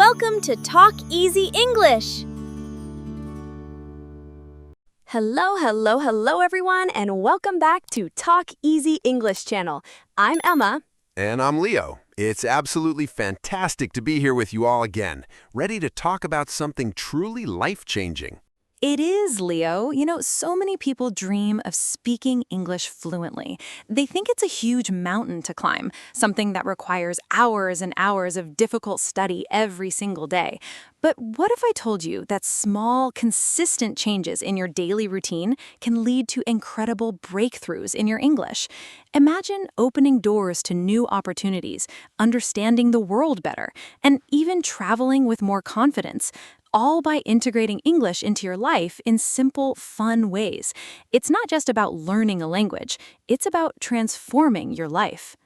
Welcome to Talk Easy English. Hello everyone, and welcome back to Talk Easy English channel. I'm Emma. And I'm Leo. It's absolutely fantastic to be here with you all again, ready to talk about something truly life-changing. It is, Leo. So many people dream of speaking English fluently. They think it's a huge mountain to climb, something that requires hours and hours of difficult study every single day. But what if I told you that small, consistent changes in your daily routine can lead to incredible breakthroughs in your English? Imagine opening doors to new opportunities, understanding the world better, and even traveling with more confidence, all by integrating English into your life in simple, fun ways. It's not just about learning a language, it's about transforming your life.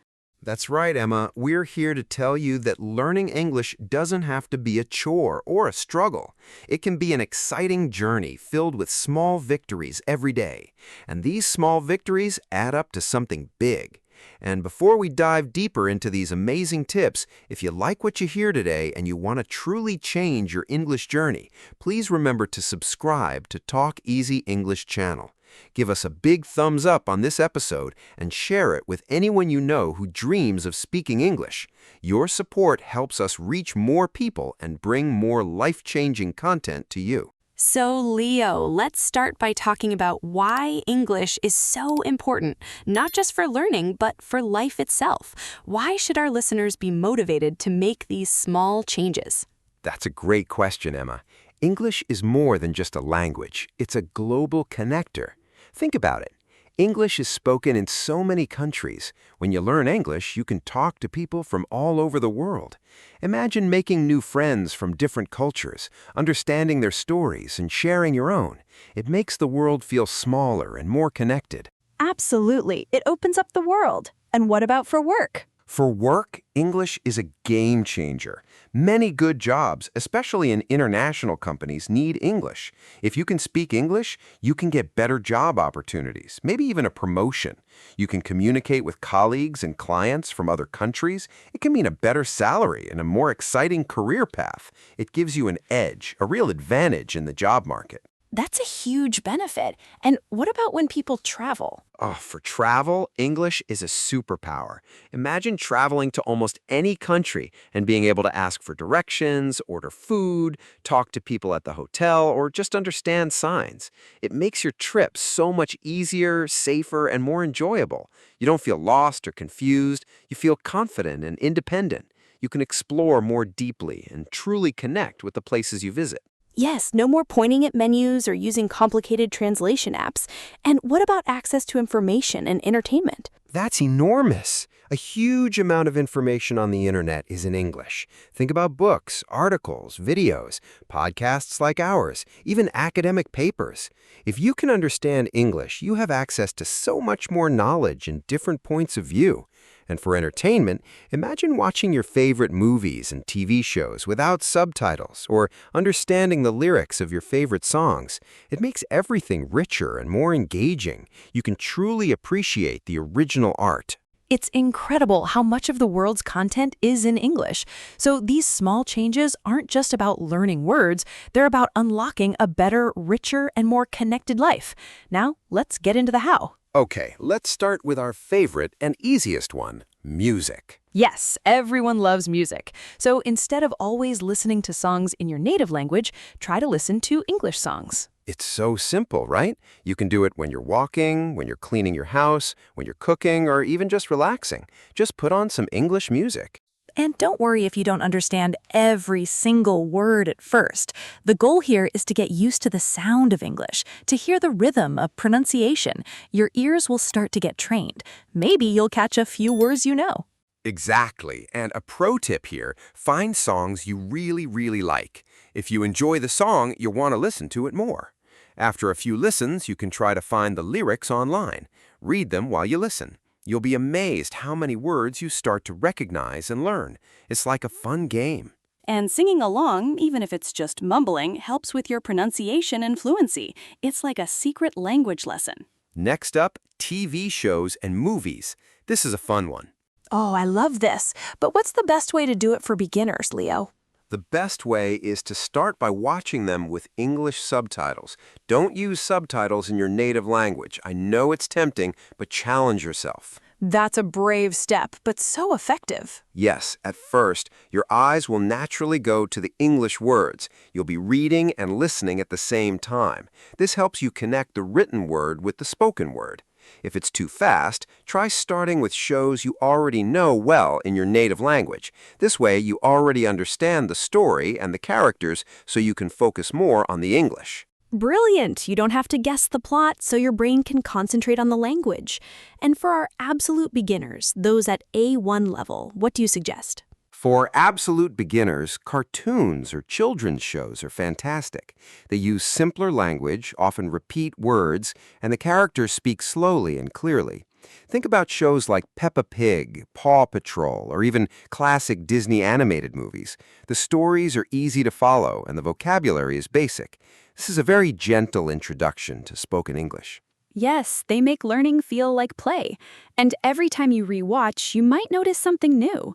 That's right, Emma. We're here to tell you that learning English doesn't have to be a chore or a struggle. It can be an exciting journey filled with small victories every day. And these small victories add up to something big. And before we dive deeper into these amazing tips, if you like what you hear today and you want to truly change your English journey, please remember to subscribe to Talk Easy English channel. Give us a big thumbs up on this episode and share it with anyone you know who dreams of speaking English. Your support helps us reach more people and bring more life-changing content to you. So, Leo, let's start by talking about why English is so important, not just for learning, but for life itself. Why should our listeners be motivated to make these small changes? That's a great question, Emma. English is more than just a language. It's a global connector. Think about it. English is spoken in so many countries. When you learn English, you can talk to people from all over the world. Imagine making new friends from different cultures, understanding their stories and sharing your own. It makes the world feel smaller and more connected. Absolutely. It opens up the world. And what about for work? For work, English is a game changer. Many good jobs, especially in international companies, need English. If you can speak English, you can get better job opportunities, maybe even a promotion. You can communicate with colleagues and clients from other countries. It can mean a better salary and a more exciting career path. It gives you an edge, a real advantage in the job market. That's a huge benefit. And what about when people travel? Oh, for travel, English is a superpower. Imagine traveling to almost any country and being able to ask for directions, order food, talk to people at the hotel, or just understand signs. It makes your trip so much easier, safer, and more enjoyable. You don't feel lost or confused. You feel confident and independent. You can explore more deeply and truly connect with the places you visit. Yes, no more pointing at menus or using complicated translation apps. And what about access to information and entertainment? That's enormous. A huge amount of information on the internet is in English. Think about books, articles, videos, podcasts like ours, even academic papers. If you can understand English, you have access to so much more knowledge and different points of view. And for entertainment, imagine watching your favorite movies and TV shows without subtitles or understanding the lyrics of your favorite songs. It makes everything richer and more engaging. You can truly appreciate the original art. It's incredible how much of the world's content is in English. So these small changes aren't just about learning words, they're about unlocking a better, richer, and more connected life. Now, let's get into the how. Okay, let's start with our favorite and easiest one, music. Yes, everyone loves music. So instead of always listening to songs in your native language, try to listen to English songs. It's so simple, right? You can do it when you're walking, when you're cleaning your house, when you're cooking, or even just relaxing. Just put on some English music. And don't worry if you don't understand every single word at first. The goal here is to get used to the sound of English, to hear the rhythm of pronunciation. Your ears will start to get trained. Maybe you'll catch a few words you know. Exactly. And a pro tip here, find songs you really like. If you enjoy the song, you'll want to listen to it more. After a few listens, you can try to find the lyrics online. Read them while you listen. You'll be amazed how many words you start to recognize and learn. It's like a fun game. And singing along, even if it's just mumbling, helps with your pronunciation and fluency. It's like a secret language lesson. Next up, TV shows and movies. This is a fun one. Oh, I love this. But what's the best way to do it for beginners, Leo? The best way is to start by watching them with English subtitles. Don't use subtitles in your native language. I know it's tempting, but challenge yourself. That's a brave step, but so effective. Yes, at first, your eyes will naturally go to the English words. You'll be reading and listening at the same time. This helps you connect the written word with the spoken word. If it's too fast, try starting with shows you already know well in your native language. This way, you already understand the story and the characters, so you can focus more on the English. Brilliant! You don't have to guess the plot, so your brain can concentrate on the language. And for our absolute beginners, those at A1 level, what do you suggest? For absolute beginners, cartoons or children's shows are fantastic. They use simpler language, often repeat words, and the characters speak slowly and clearly. Think about shows like Peppa Pig, Paw Patrol, or even classic Disney animated movies. The stories are easy to follow, and the vocabulary is basic. This is a very gentle introduction to spoken English. Yes, they make learning feel like play. And every time you rewatch, you might notice something new.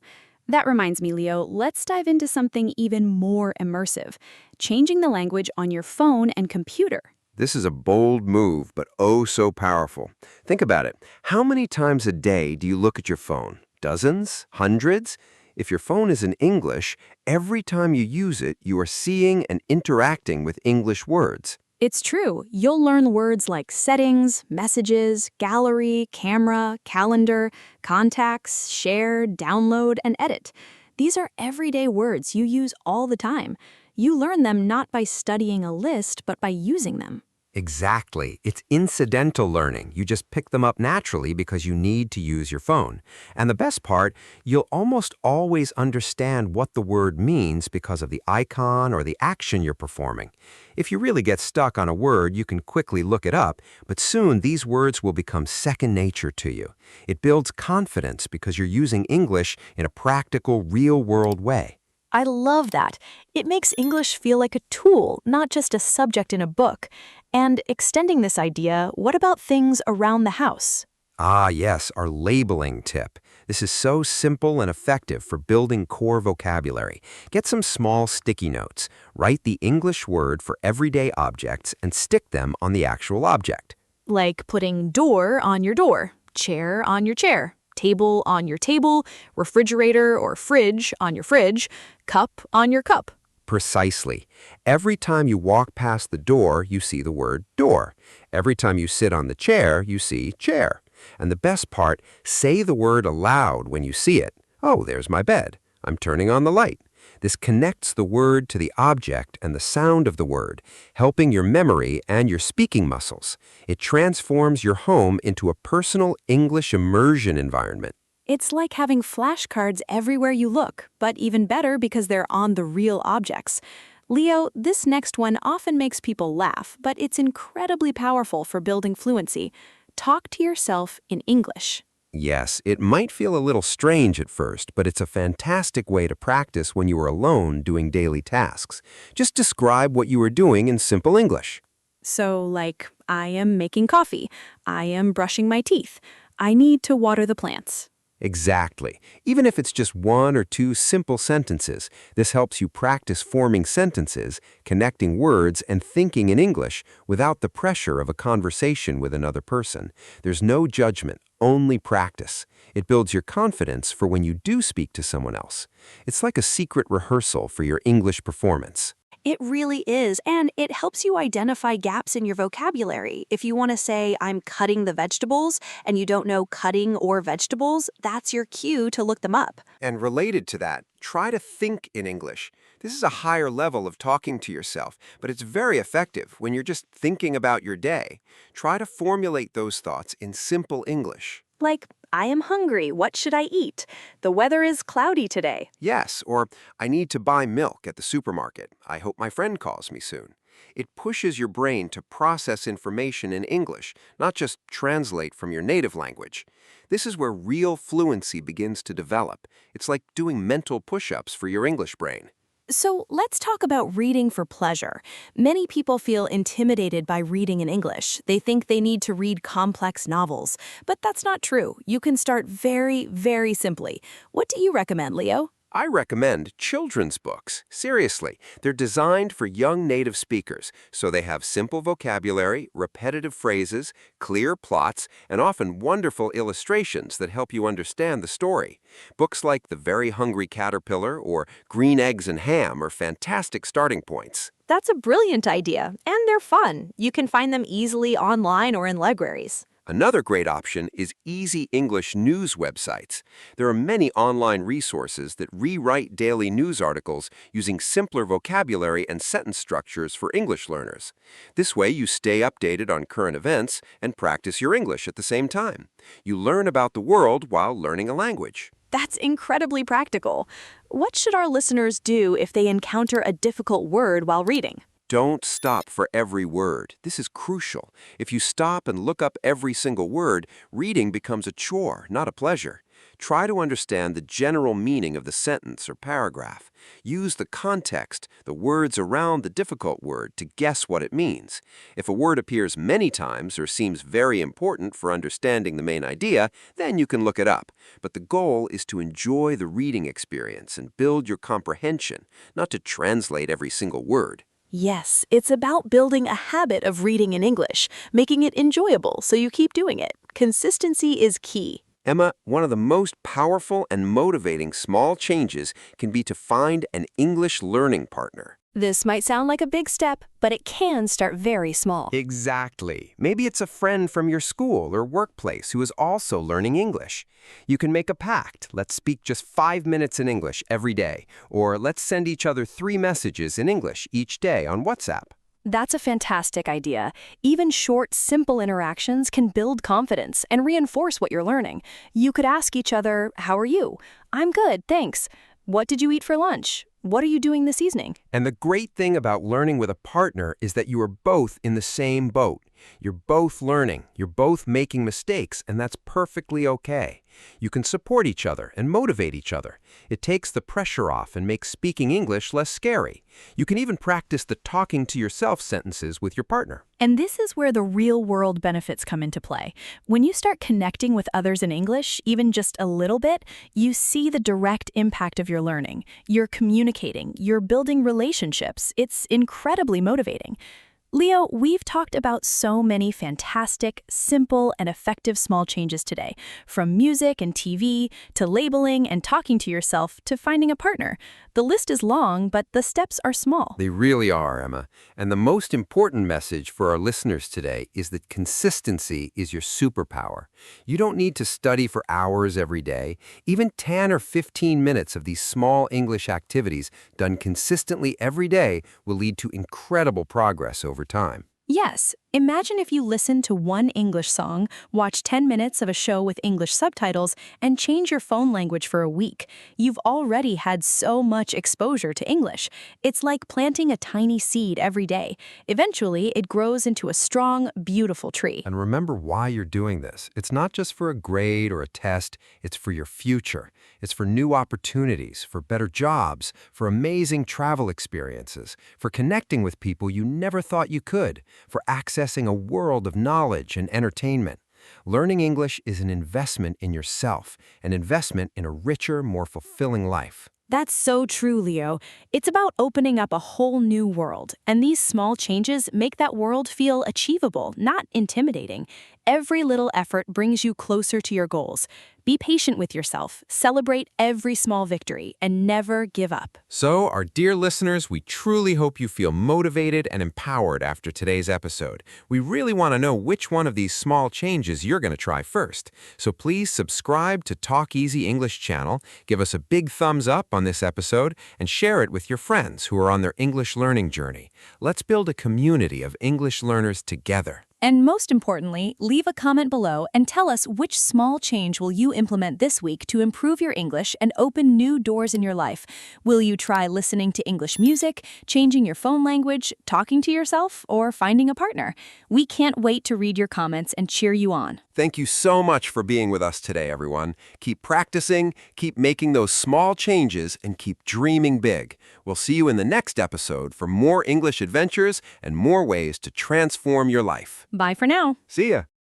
That reminds me, Leo, let's dive into something even more immersive, changing the language on your phone and computer. This is a bold move, but oh so powerful. Think about it. How many times a day do you look at your phone? Dozens? Hundreds? If your phone is in English, every time you use it, you are seeing and interacting with English words. It's true. You'll learn words like settings, messages, gallery, camera, calendar, contacts, share, download, and edit. These are everyday words you use all the time. You learn them not by studying a list, but by using them. Exactly. It's incidental learning. You just pick them up naturally because you need to use your phone. And the best part, you'll almost always understand what the word means because of the icon or the action you're performing. If you really get stuck on a word, you can quickly look it up, but soon these words will become second nature to you. It builds confidence because you're using English in a practical, real-world way. I love that. It makes English feel like a tool, not just a subject in a book. And extending this idea, what about things around the house? Ah, yes, our labeling tip. This is so simple and effective for building core vocabulary. Get some small sticky notes. Write the English word for everyday objects and stick them on the actual object. Like putting door on your door, chair on your chair, table on your table, refrigerator or fridge on your fridge, cup on your cup. Precisely. Every time you walk past the door, you see the word door. Every time you sit on the chair, you see chair. And the best part, say the word aloud when you see it. Oh, there's my bed. I'm turning on the light. This connects the word to the object and the sound of the word, helping your memory and your speaking muscles. It transforms your home into a personal English immersion environment. It's like having flashcards everywhere you look, but even better because they're on the real objects. Leo, this next one often makes people laugh, but it's incredibly powerful for building fluency. Talk to yourself in English. Yes, it might feel a little strange at first, but it's a fantastic way to practice when you are alone doing daily tasks. Just describe what you are doing in simple English. So, like, I am making coffee. I am brushing my teeth. I need to water the plants. Exactly. Even if it's just one or two simple sentences, this helps you practice forming sentences, connecting words, and thinking in English without the pressure of a conversation with another person. There's no judgment, only practice. It builds your confidence for when you do speak to someone else. It's like a secret rehearsal for your English performance. It really is, and it helps you identify gaps in your vocabulary. If you want to say, I'm cutting the vegetables, and you don't know cutting or vegetables, that's your cue to look them up. And related to that, try to think in English. This is a higher level of talking to yourself, but it's very effective when you're just thinking about your day. Try to formulate those thoughts in simple English. Like, I am hungry, what should I eat? The weather is cloudy today. Yes, or I need to buy milk at the supermarket. I hope my friend calls me soon. It pushes your brain to process information in English, not just translate from your native language. This is where real fluency begins to develop. It's like doing mental push-ups for your English brain. So let's talk about reading for pleasure. Many people feel intimidated by reading in English. They think they need to read complex novels. But that's not true. You can start very, very simply. What do you recommend, Leo? I recommend children's books. Seriously, they're designed for young native speakers, so they have simple vocabulary, repetitive phrases, clear plots, and often wonderful illustrations that help you understand the story. Books like The Very Hungry Caterpillar or Green Eggs and Ham are fantastic starting points. That's a brilliant idea, and they're fun. You can find them easily online or in libraries. Another great option is Easy English news websites. There are many online resources that rewrite daily news articles using simpler vocabulary and sentence structures for English learners. This way, you stay updated on current events and practice your English at the same time. You learn about the world while learning a language. That's incredibly practical. What should our listeners do if they encounter a difficult word while reading? Don't stop for every word. This is crucial. If you stop and look up every single word, reading becomes a chore, not a pleasure. Try to understand the general meaning of the sentence or paragraph. Use the context, the words around the difficult word, to guess what it means. If a word appears many times or seems very important for understanding the main idea, then you can look it up. But the goal is to enjoy the reading experience and build your comprehension, not to translate every single word. Yes, it's about building a habit of reading in English, making it enjoyable so you keep doing it. Consistency is key. Emma, one of the most powerful and motivating small changes can be to find an English learning partner. This might sound like a big step, but it can start very small. Exactly. Maybe it's a friend from your school or workplace who is also learning English. You can make a pact. Let's speak just 5 minutes in English every day. Or let's send each other 3 messages in English each day on WhatsApp. That's a fantastic idea. Even short, simple interactions can build confidence and reinforce what you're learning. You could ask each other, "How are you?" "I'm good, thanks." "What did you eat for lunch?" "What are you doing this evening?" And the great thing about learning with a partner is that you are both in the same boat. You're both learning, you're both making mistakes, and that's perfectly okay. You can support each other and motivate each other. It takes the pressure off and makes speaking English less scary. You can even practice the talking to yourself sentences with your partner. And this is where the real-world benefits come into play. When you start connecting with others in English, even just a little bit, you see the direct impact of your learning. You're communicating, you're building relationships. It's incredibly motivating. Leo, we've talked about so many fantastic, simple, and effective small changes today, from music and TV to labeling and talking to yourself to finding a partner. The list is long, but the steps are small. They really are, Emma. And the most important message for our listeners today is that consistency is your superpower. You don't need to study for hours every day. Even 10 or 15 minutes of these small English activities done consistently every day will lead to incredible progress over time. Yes, imagine if you listen to one English song, watch 10 minutes of a show with English subtitles, and change your phone language for a week. You've already had so much exposure to English. It's like planting a tiny seed every day. Eventually, it grows into a strong, beautiful tree. And remember why you're doing this. It's not just for a grade or a test, it's for your future. It's for new opportunities, for better jobs, for amazing travel experiences, for connecting with people you never thought you could, for accessing a world of knowledge and entertainment. Learning English is an investment in yourself, an investment in a richer, more fulfilling life. That's so true, Leo. It's about opening up a whole new world, and these small changes make that world feel achievable, not intimidating. Every little effort brings you closer to your goals. Be patient with yourself, celebrate every small victory, and never give up. So, our dear listeners, we truly hope you feel motivated and empowered after today's episode. We really want to know which one of these small changes you're going to try first. So please subscribe to Talk Easy English channel, give us a big thumbs up on this episode, and share it with your friends who are on their English learning journey. Let's build a community of English learners together. And most importantly, leave a comment below and tell us which small change will you implement this week to improve your English and open new doors in your life. Will you try listening to English music, changing your phone language, talking to yourself, or finding a partner? We can't wait to read your comments and cheer you on. Thank you so much for being with us today, everyone. Keep practicing, keep making those small changes, and keep dreaming big. We'll see you in the next episode for more English adventures and more ways to transform your life. Bye for now. See ya.